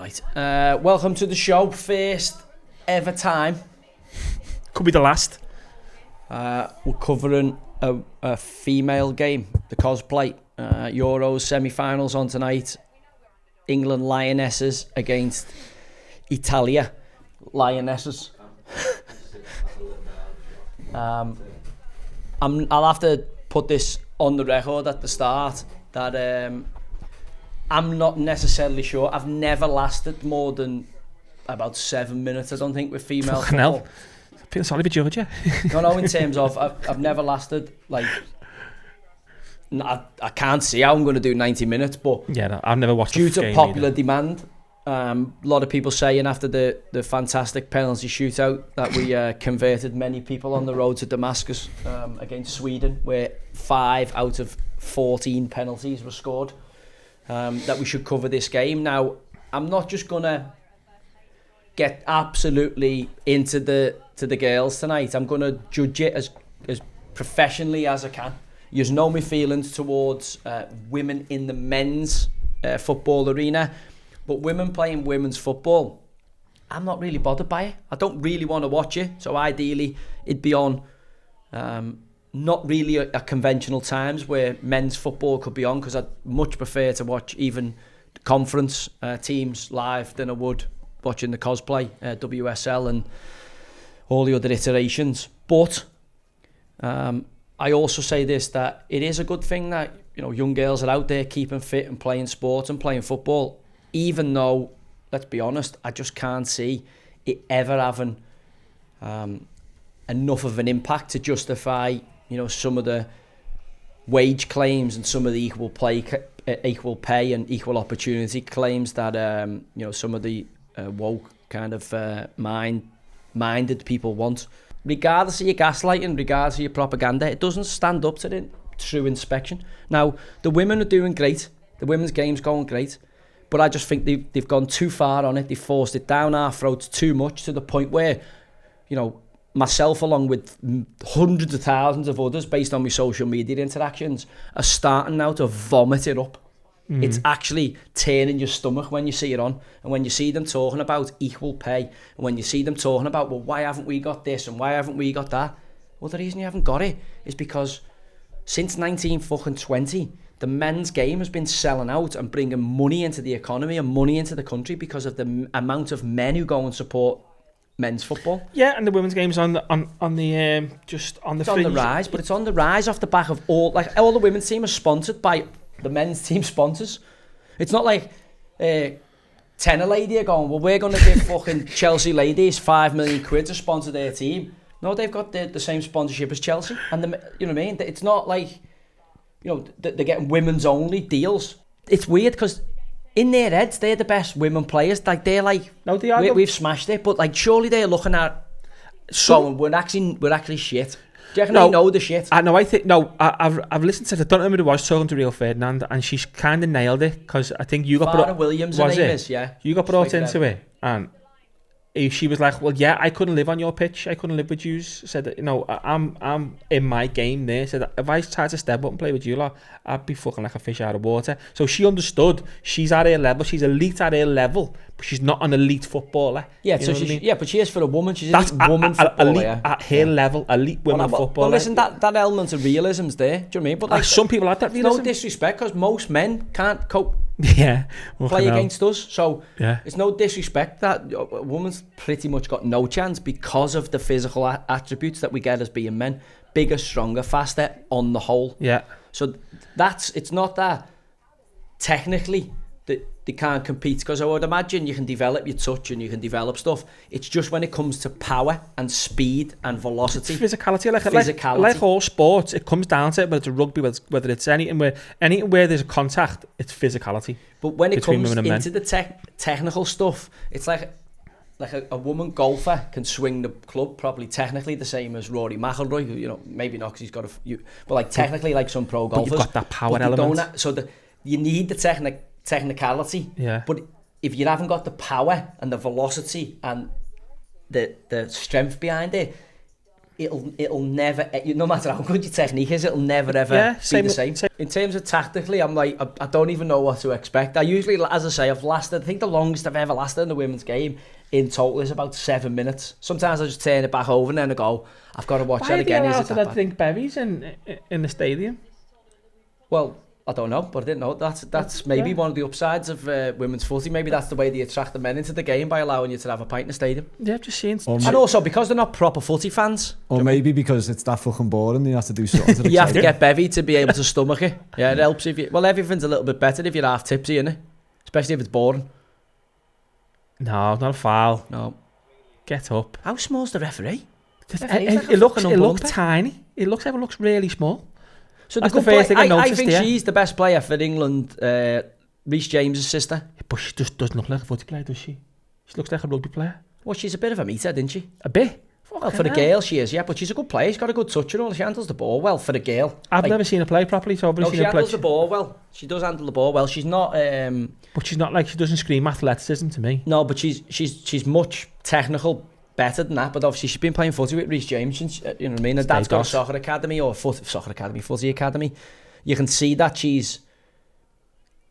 Right. Welcome to the show. First ever time. Could be the last. We're covering a female game, the cosplay. Euros semi-finals on tonight. England Lionesses against Italia Lionesses. I'll have to put this on the record at the start that I'm not necessarily sure. I've never lasted more than about 7 minutes, I don't think, with female Fucking football. hell. I feel sorry for Georgia. No, in terms of I've never lasted like. I can't see how I'm going to do 90 minutes, but Yeah, no, I've never watched due a to game popular either. demand, a lot of people saying after the fantastic penalty shootout that we converted many people on the road to Damascus against Sweden, where 5 out of 14 penalties were scored, that we should cover this game. Now, I'm not just going to get absolutely into the girls tonight. I'm going to judge it as professionally as I can. You know my feelings towards women in the men's football arena, but women playing women's football, I'm not really bothered by it. I don't really want to watch it, so ideally it'd be on not really at conventional times where men's football could be on, because I'd much prefer to watch even conference teams live than I would watching the cosplay, WSL and all the other iterations. But I also say this, that it is a good thing that, you know, young girls are out there keeping fit and playing sports and playing football, even though, let's be honest, I just can't see it ever having enough of an impact to justify, you know, some of the wage claims and some of the equal pay and equal opportunity claims that you know, some of the woke kind of minded people want. Regardless of your gaslighting, regardless of your propaganda, it doesn't stand up to the true inspection. Now, the women are doing great. The women's game's going great. But I just think they've gone too far on it. They've forced it down our throats too much, to the point where, you know, myself, along with hundreds of thousands of others, based on my social media interactions, are starting now to vomit it up. It's actually turning your stomach when you see it on, and when you see them talking about equal pay, and when you see them talking about, well, why haven't we got this and why haven't we got that? Well, the reason you haven't got it is because since 1920, the men's game has been selling out and bringing money into the economy and money into the country because of the amount of men who go and support men's football. Yeah, and the women's game's on the just on the It's on the rise, but it's on the rise off the back of all the women's team are sponsored by the men's team sponsors. It's not like tenor lady are going, well, we're going to give fucking Chelsea ladies 5 million quid to sponsor their team. No, they've got the same sponsorship as Chelsea, and you know what I mean. It's not like, you know, they're getting women's only deals. It's weird because in their heads they're the best women players. Like, they're like, no, they are. We've smashed it, but like, surely they're looking at going, we're actually shit. Do you reckon they know the shit? I've listened to it. I don't remember who was talking to Rio Ferdinand, and she's kind of nailed it, because I think you got Farah Williams, her name is, yeah. You got brought into it, and she was like, well, yeah, I couldn't live on your pitch. I couldn't live with you. Said that, you know, I'm in my game there. Said that if I tried to step up and play with you lot, I'd be fucking like a fish out of water. So she understood. She's at her level. She's elite at her level, but she's not an elite footballer. Yeah, you so know what I mean? yeah, but she is for a woman. She's an elite woman footballer. Elite at her level, elite women footballer. Well, listen, that element of realism's there. Do you know what I mean? But like, some people have that realism. No disrespect, because most men can't cope. Yeah, play against us, so yeah, it's no disrespect that a woman's pretty much got no chance because of the physical attributes that we get as being men: bigger, stronger, faster on the whole. Yeah. So it's not that technically that they can't compete, because I would imagine you can develop your touch and you can develop stuff. It's just when it comes to power and speed and velocity, physicality, like all sports, it comes down to it. Whether it's rugby, whether it's anything where there's a contact, it's physicality. But when it comes into the technical stuff, it's like a woman golfer can swing the club probably technically the same as Rory McIlroy, who, you know, maybe not because he's got but like technically like some pro golfers. But you've got that power element. You need the technicality. Yeah. But if you haven't got the power and the velocity and the strength behind it, it'll never, no matter how good your technique is, it'll never ever be the same. In terms of tactically, I'm like, I don't even know what to expect. I usually, as I say, I think the longest I've ever lasted in the women's game in total is about 7 minutes. Sometimes I just turn it back over and then I go, I've got to watch that again. Why are they allowed to drink berries in the stadium? Well, I don't know, but I didn't know. That's maybe one of the upsides of women's footy. Maybe that's the way they attract the men into the game, by allowing you to have a pint in the stadium. Yeah, I've just seen. And also because they're not proper footy fans. Or maybe because it's that fucking boring, you have to do something to you have to get bevy to be able to stomach it. Yeah, it helps if you... Well, everything's a little bit better if you're half tipsy, innit? Especially if it's boring. No, not a foul. No. Get up. How small's the referee? It looks tiny. Everyone looks really small. So that's the first thing I think she's the best player for England, Reece James' sister. Yeah, but she just doesn't look like a footy player, does she? She looks like a rugby player. Well, she's a bit of a meathead, isn't she? A bit? Well, for a girl she is, yeah, but she's a good player. She's got a good touch and all. She handles the ball well for a girl. I've never seen her play properly, so I've never seen her play. She handles the ball well. She does handle the ball well. She's not... But she's not like, she doesn't scream athleticism to me. No, but she's much technical, better than that. But obviously she's been playing footy with Reece James since, you know what I mean? Her dad's got a soccer academy or footy academy. You can see that she's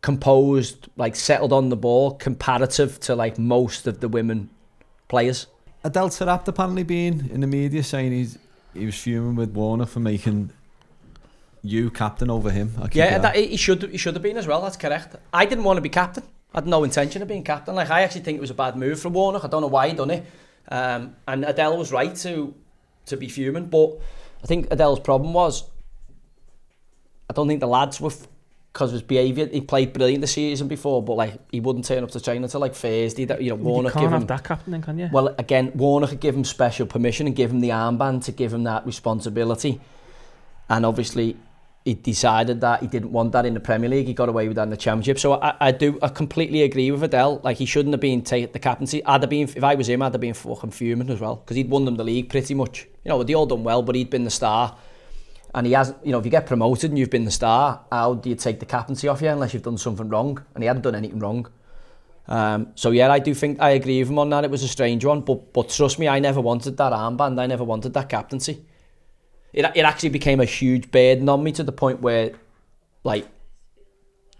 composed, like settled on the ball, comparative to like most of the women players. Adel Tarapt apparently being in the media saying he was fuming with Warner for making you captain over him. Yeah, he should have been as well. That's correct. I didn't want to be captain. I had no intention of being captain. Like, I actually think it was a bad move from Warner. I don't know why he done it. And Adele was right to be fuming. But I think Adele's problem was, I don't think the lads were, because of his behaviour. He played brilliant the season before, but like he wouldn't turn up to training until like Thursday. You know, Warner can't have that captain then, can you? Well, again, Warner could give him special permission and give him the armband to give him that responsibility. And obviously, he decided that he didn't want that in the Premier League. He got away with that in the Championship. So I completely agree with Adele. Like, he shouldn't have been taking the captaincy. If I was him, I'd have been fucking fuming as well, because he'd won them the league pretty much. You know, they all done well, but he'd been the star. And he hasn't, you know, if you get promoted and you've been the star, how do you take the captaincy off you unless you've done something wrong? And he hadn't done anything wrong. So yeah, I do think I agree with him on that. It was a strange one, but trust me, I never wanted that armband. I never wanted that captaincy. It actually became a huge burden on me to the point where, like,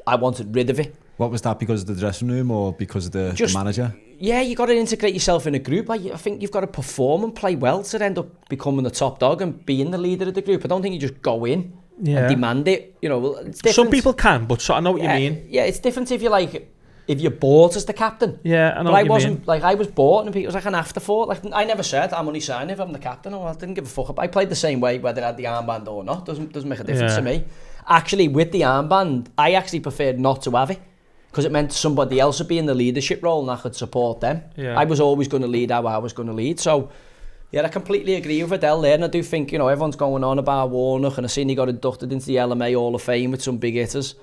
I wanted rid of it. What was that, because of the dressing room or because of the manager? Yeah, you got to integrate yourself in a group. I think you've got to perform and play well to end up becoming the top dog and being the leader of the group. I don't think you just go in and demand it. You know, it's different. Some people can, but I know what you mean. Yeah, it's different if you're bought as the captain. Yeah, I know what you mean. But I wasn't, like, I was bought and it was like an afterthought. Like, I never said I'm only signing if I'm the captain. I didn't give a fuck. I played the same way whether I had the armband or not. Doesn't make a difference to me. Actually, with the armband, I actually preferred not to have it, because it meant somebody else would be in the leadership role and I could support them. Yeah. I was always going to lead how I was going to lead. So, yeah, I completely agree with Adele there. And I do think, you know, everyone's going on about Warnock, and I seen he got inducted into the LMA Hall of Fame with some big hitters.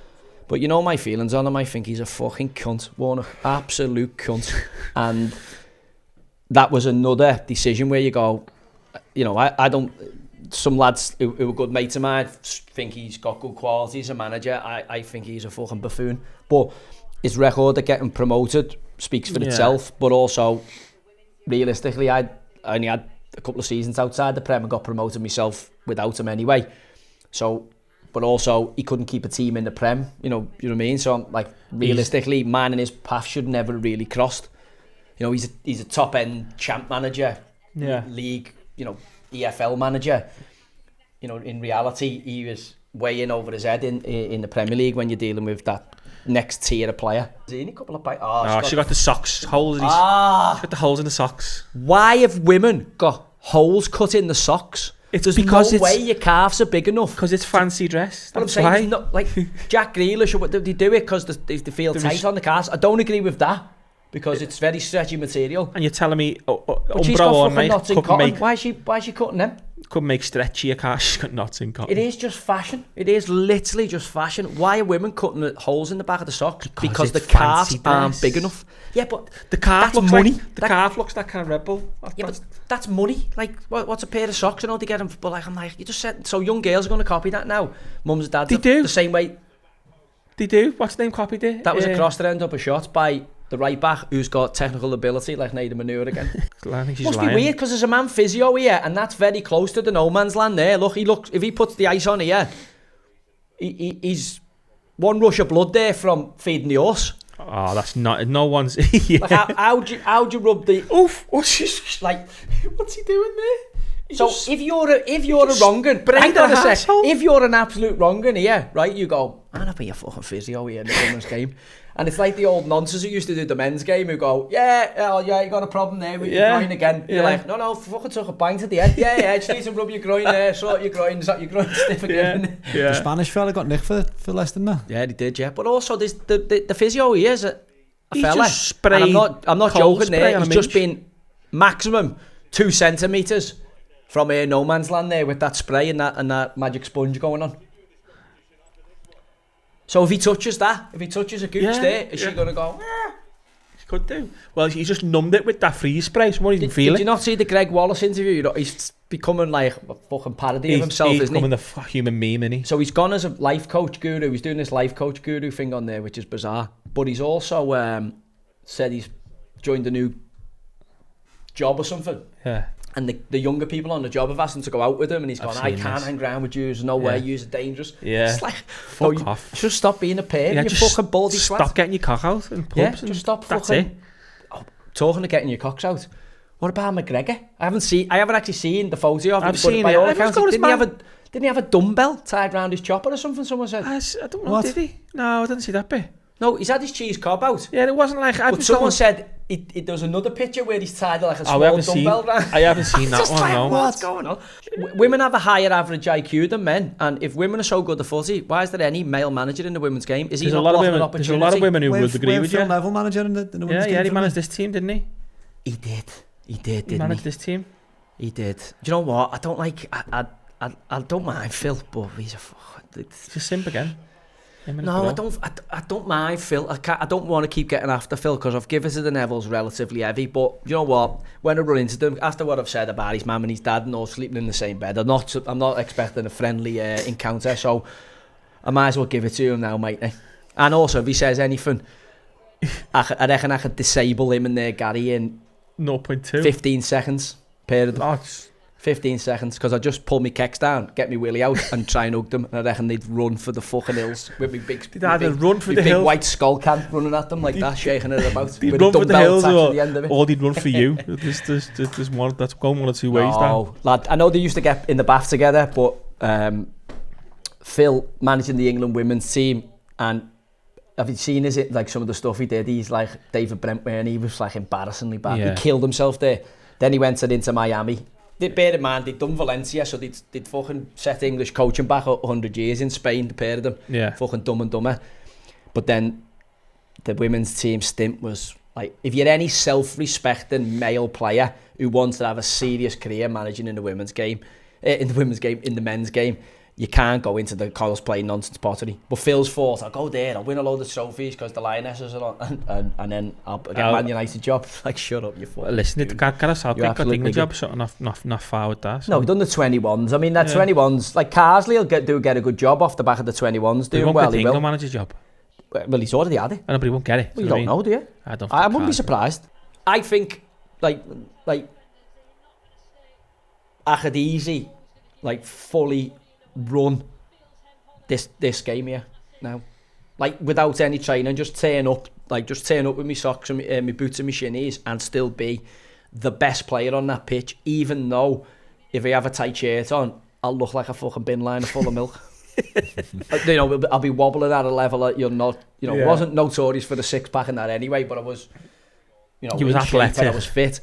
But you know my feelings on him. I think he's a fucking cunt, Warnock. Absolute cunt. And that was another decision where you go, you know, I don't... Some lads who are good mates of mine think he's got good qualities as a manager. I think he's a fucking buffoon. But his record of getting promoted speaks for itself. But also, realistically, I only had a couple of seasons outside the Prem and got promoted myself without him anyway. So, but also, he couldn't keep a team in the Prem. You know what I mean? So, like, realistically, mine and his path should never really crossed. You know, he's a top end champ manager, league, you know, EFL manager. You know, in reality, he was way in over his head in the Premier League when you're dealing with that next tier of player. She got the socks holes. She got the holes in the socks. Why have women got holes cut in the socks? There's because no way your calves are big enough. Because it's fancy dress. That's why. Not, like Jack Grealish, they do it because they feel tight on the calves. I don't agree with that, because it's very stretchy material. And you're telling me she's got fucking knots in cotton. Why is she cutting them? Couldn't make stretchier calves. She's got knots in cotton. It is just fashion. It is literally just fashion. Why are women cutting the holes in the back of the socks? Because the calves aren't big enough. Yeah, but the calf looks money. The calf looks that kind of Red Bull. But that's money. Like, what's a pair of socks and all they get them? But like, I'm like, you just said. So young girls are going to copy that now. Mums and dads. They do the same way. They do. What's the name copied it? That was a cross that ended up a shot by the right back who's got technical ability like Nathan Manure again. I think she's Must lying. be weird because there's a man physio here, and that's very close to the no man's land there. Look, if he puts the ice on here, he's one rush of blood there from feeding the horse. Oh, that's not. No one's. Yeah. Like how'd you rub the? Oof! What's he doing there? So if you're a wrong'un, hang on a sec. asshole. If you're an absolute wrong'un here, right? You go, I'm not being a fucking physio here in the women's game, and it's like the old nonsense who used to do the men's game who go, yeah, you got a problem there with your groin again. You're like, no, fucking took a bang to the head. Yeah, just need to rub your groin there, sort your groin, is that your groin stiff again? The Spanish fella got nicked for less than that. Yeah, he did, yeah. But also, there's the physio he is a fella. Just sprayed and I'm not joking there. He's just been been maximum 2 centimetres from no man's land there with that spray and that magic sponge going on. So if he touches a gooch there, is she going to go? She could do. Well, he's just numbed it with that freeze spray, so won't even feel Did it. you not see the Greg Wallace interview? You know, he's becoming like a fucking parody of himself, he's isn't he? becoming the human meme, isn't he? So he's gone as a life coach guru. He's doing this life coach guru thing on there, which is bizarre. But he's also said he's joined a new job or something. Yeah. And the younger people on the job have asked him to go out with him, and he's gone, I seen can't this. hang around with you, there's no way, you're dangerous. Yeah. It's like, Fuck off. Just stop being a pain, you just fucking baldy stop swat. getting your cock out in pubs. Yeah, and just stop that's fucking... it. Oh, talking of getting your cocks out, what about McGregor? I haven't actually seen the photo of him, I've but seen by it. all I've accounts, got his didn't he have a dumbbell tied round his chopper or something, someone said? I don't know, What? did he? No, I didn't see that bit. No, he's had his cheese cob out. Yeah, it wasn't like... But someone said there was another picture where he's tied like a small dumbbell round. I haven't seen that Just one, like, no. what's going on? Women have a higher average IQ than men, and if women are so good at footy, why is there any male manager in the women's game? Is he not blocking an opportunity? There's a lot of women who would agree with you. Phil Neville manager in the women's game. Yeah, he for managed me. this team, didn't he? He did, He didn't managed he? this team. He did. Do you know what? I don't like. I don't mind Phil, but he's a fucking. It's a simp again. No, I don't mind Phil. I don't want to keep getting after Phil because I've given to the Nevilles relatively heavy. But you know what? When I run into them, after what I've said about his mum and his dad and all sleeping in the same bed, I'm not expecting a friendly encounter. So I might as well give it to him now, mate. And also, if he says anything, I reckon I could disable him and Gary in 0.2. 15 seconds. Pair of them. Oh, it's 15 seconds, because I just pull my kecks down, get me willy out and try and hug them, and I reckon they'd run for the fucking hills with me big, run for the big hills. white skull can running at them like that, shaking it about. They'd with run a for the dumbbell hills, attached to the end of it. or they'd run for you. There's one that's going one or two ways now. No, lad, I know they used to get in the bath together, but Phil managing the England women's team, and have you seen like some of the stuff he did? He's like David Brentway, and he was like embarrassingly bad. Yeah. He killed himself there. Then he went into Miami. Bear in mind, they'd done Valencia, so they'd fucking set English coaching back 100 years in Spain, the pair of them. Yeah. Fucking Dumb and Dumber. But then the women's team stint was like, if you're any self-respecting male player who wants to have a serious career managing in the men's game, in the men's game, you can't go into the college playing nonsense pottery. But Phil's thought, I'll go there, I'll win a load of trophies because the Lionesses are on, and then I'll get a Man United job. Like, shut up, you fuck. Listen, it got a Southgate got England job, so not far with that. So. No, we've done the 21s. I mean, that 21s, like Carsley will get a good job off the back of the 21s. He won't get the England manager job. Well, he's already had it. I know, but he won't get it. Well, you don't know, do you? I wouldn't be surprised. I think, like I could easy, like, fully run this game here now, like without any training, just turn up with my socks and my boots and my shinnies, and still be the best player on that pitch, even though if I have a tight shirt on, I'll look like a fucking bin liner full of milk. You know, I'll be wobbling at a level that you're not, you know, wasn't notorious for the six pack and that anyway, but I was, you know, he was athletic and I was fit,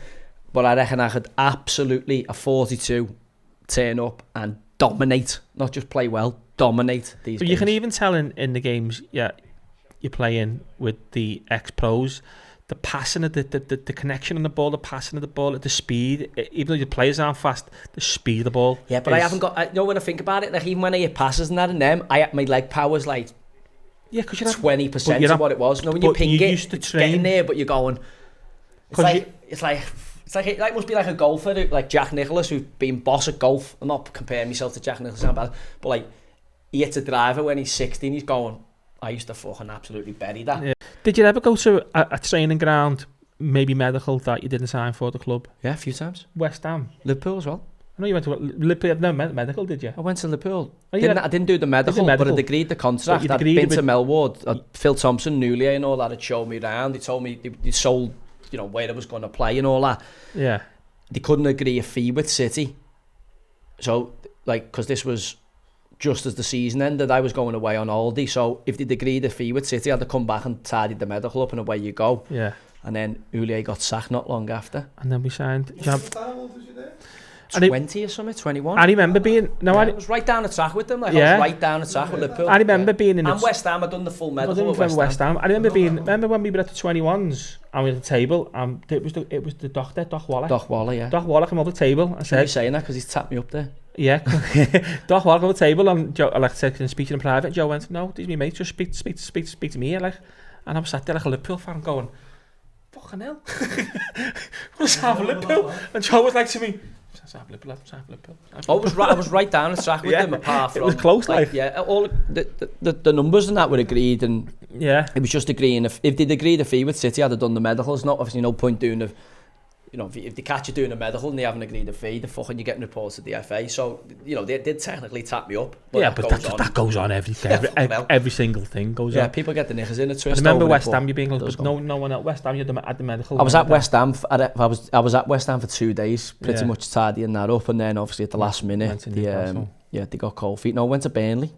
but I reckon I could absolutely, a 42, turn up and dominate, not just play well, dominate these games. You can even tell in the games, you're playing with the ex-pros, the passing of the connection on the ball, the passing of the ball, the speed, even though your players aren't fast, the speed of the ball. Yeah, but I haven't got, you know, when I think about it, like even when I hit passes and that in them, my leg power's like 20% of what it was. You know, when you ping it's getting there, but you're going, it's like must be like a golfer, like Jack Nicklaus, who's been boss at golf. I'm not comparing myself to Jack Nicklaus, but like, he hits a driver when he's 16, he's going, I used to fucking absolutely bury that. Yeah. Did you ever go to a training ground, maybe medical, that you didn't sign for the club? Yeah, a few times. West Ham. Liverpool as well. I know you went to Liverpool. No medical, did you? I went to Liverpool. Oh, yeah. I didn't do the medical, but I'd agreed the contract. I'd been to Melwood. Phil Thompson, Newley and all that had showed me around. They told me they sold, you know, where I was going to play and all that. Yeah. They couldn't agree a fee with City. So, like, because this was just as the season ended, I was going away on holiday. So if they'd agreed a fee with City, I had to come back and tidy the medical up and away you go. Yeah. And then Houllier got sacked not long after. And then we signed... 20 or something, 21. I remember being... No, I was right down the track with them. Like, yeah. I was right down the track with Liverpool. I remember being in... And West Ham, I'd done the full medical with West Ham. I remember being... Remember when we were at the 21s and we were at the table and it was the doctor, Doc Waller. Doc Waller, yeah. Doc Waller came over the table and said... He's saying that because he's tapped me up there. Yeah. Doc Waller came over the table and Joe, like I said, can speak to him in private. And Joe went, no, these are me mates, just speak to me, like. And I was sat there like a Liverpool fan going, fucking hell. What's happening, Liverpool? And Joe was like to me, I was right down the track with them, apart from... It was close, like. Yeah, all the numbers and that were agreed, and yeah, it was just agreeing. If they'd agreed a fee with City, I'd have done the medicals. Not obviously no point doing the... You know, if they catch you doing a medical and they haven't agreed a fee, you're getting reports to the FA. So, you know, they did technically tap me up. But yeah, but that goes on every single thing goes on. Yeah, people get the knickers in a twist. I remember West Ham, you being but no one at West Ham, you had the medical. I was at West Ham. I was at West Ham for 2 days, pretty much tidying that up, and then obviously at the last minute, they got cold feet. No, I went to Burnley.